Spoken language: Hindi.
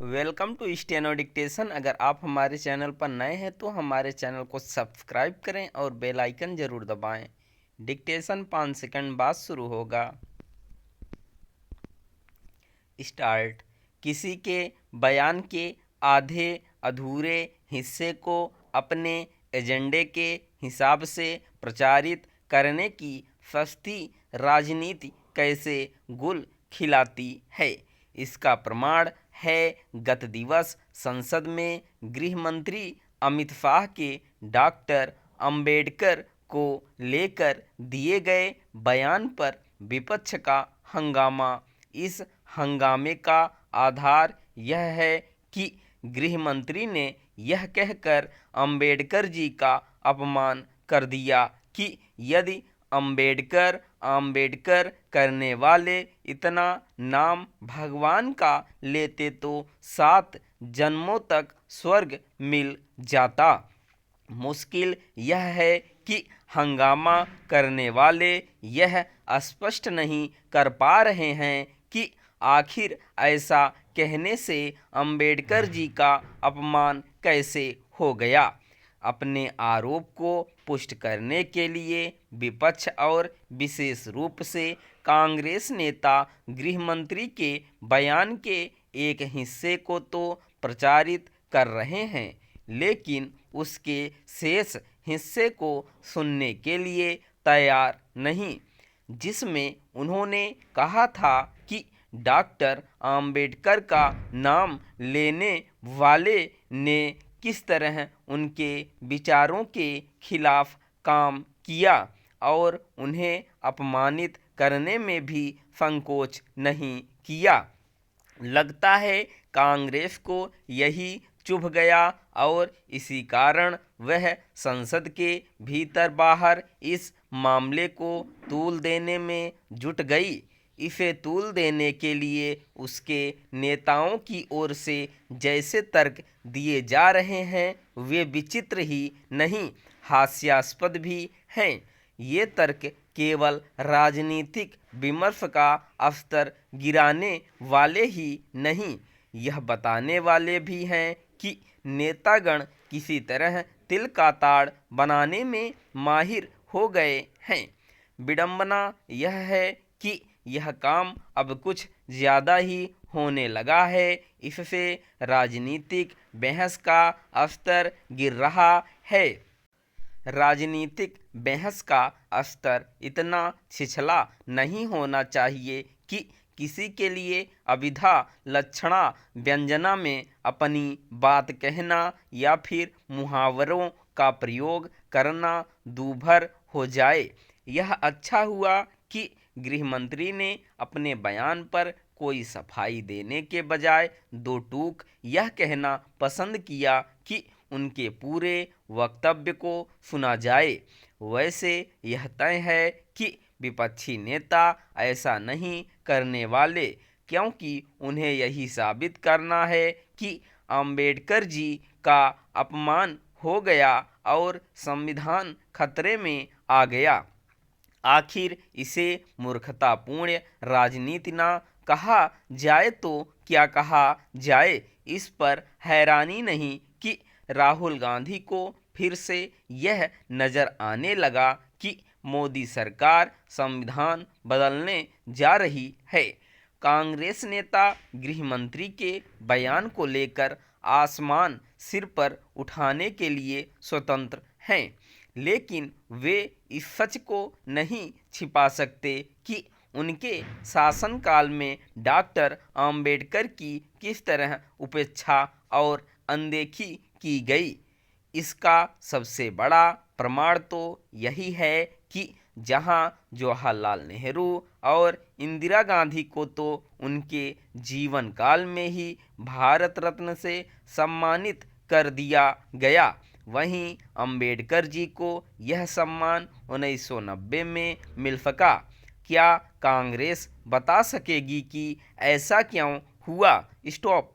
Welcome to steno dictation. अगर आप हमारे चैनल पर नए हैं तो हमारे चैनल को सब्सक्राइब करें और बेल आइकन ज़रूर दबाएं। डिक्टेशन 5 सेकंड बाद शुरू होगा। स्टार्ट। किसी के बयान के आधे अधूरे हिस्से को अपने एजेंडे के हिसाब से प्रचारित करने की सस्ती राजनीति कैसे गुल खिलाती है, इसका प्रमाण है गत दिवस संसद में गृह मंत्री अमित शाह के डॉक्टर अंबेडकर को लेकर दिए गए बयान पर विपक्ष का हंगामा। इस हंगामे का आधार यह है कि गृह मंत्री ने यह कहकर अंबेडकर जी का अपमान कर दिया कि यदि अंबेडकर करने वाले इतना नाम भगवान का लेते तो 7 जन्मों तक स्वर्ग मिल जाता। मुश्किल यह है कि हंगामा करने वाले यह स्पष्ट नहीं कर पा रहे हैं कि आखिर ऐसा कहने से अंबेडकर जी का अपमान कैसे हो गया। अपने आरोप को पुष्ट करने के लिए विपक्ष और विशेष रूप से कांग्रेस नेता गृह मंत्री के बयान के एक हिस्से को तो प्रचारित कर रहे हैं, लेकिन उसके शेष हिस्से को सुनने के लिए तैयार नहीं, जिसमें उन्होंने कहा था कि डॉक्टर अंबेडकर का नाम लेने वाले ने किस तरह उनके विचारों के खिलाफ काम किया और उन्हें अपमानित करने में भी संकोच नहीं किया। लगता है कांग्रेस को यही चुभ गया और इसी कारण वह संसद के भीतर बाहर इस मामले को तूल देने में जुट गई। इसे तूल देने के लिए उसके नेताओं की ओर से जैसे तर्क दिए जा रहे हैं वे विचित्र ही नहीं, हास्यास्पद भी हैं। ये तर्क केवल राजनीतिक विमर्श का स्तर गिराने वाले ही नहीं, यह बताने वाले भी हैं कि नेतागण किसी तरह तिल का ताड़ बनाने में माहिर हो गए हैं। विडंबना यह है कि यह काम अब कुछ ज़्यादा ही होने लगा है। इससे राजनीतिक बहस का स्तर गिर रहा है। राजनीतिक बहस का स्तर इतना छिछला नहीं होना चाहिए कि किसी के लिए अभिधा लक्षणा व्यंजना में अपनी बात कहना या फिर मुहावरों का प्रयोग करना दूभर हो जाए। यह अच्छा हुआ कि गृह मंत्री ने अपने बयान पर कोई सफाई देने के बजाय दो टूक यह कहना पसंद किया कि उनके पूरे वक्तव्य को सुना जाए। वैसे यह तय है कि विपक्षी नेता ऐसा नहीं करने वाले, क्योंकि उन्हें यही साबित करना है कि अंबेडकर जी का अपमान हो गया और संविधान खतरे में आ गया। आखिर इसे मूर्खतापूर्ण राजनीति ना कहा जाए तो क्या कहा जाए। इस पर हैरानी नहीं कि राहुल गांधी को फिर से यह नज़र आने लगा कि मोदी सरकार संविधान बदलने जा रही है। कांग्रेस नेता गृह मंत्री के बयान को लेकर आसमान सिर पर उठाने के लिए स्वतंत्र हैं, लेकिन वे इस सच को नहीं छिपा सकते कि उनके शासनकाल में डॉक्टर अंबेडकर की किस तरह उपेक्षा और अनदेखी की गई। इसका सबसे बड़ा प्रमाण तो यही है कि जहां जवाहरलाल नेहरू और इंदिरा गांधी को तो उनके जीवन काल में ही भारत रत्न से सम्मानित कर दिया गया, वहीं अंबेडकर जी को यह सम्मान 1990 में मिल सका। क्या कांग्रेस बता सकेगी कि ऐसा क्यों हुआ? स्टॉप।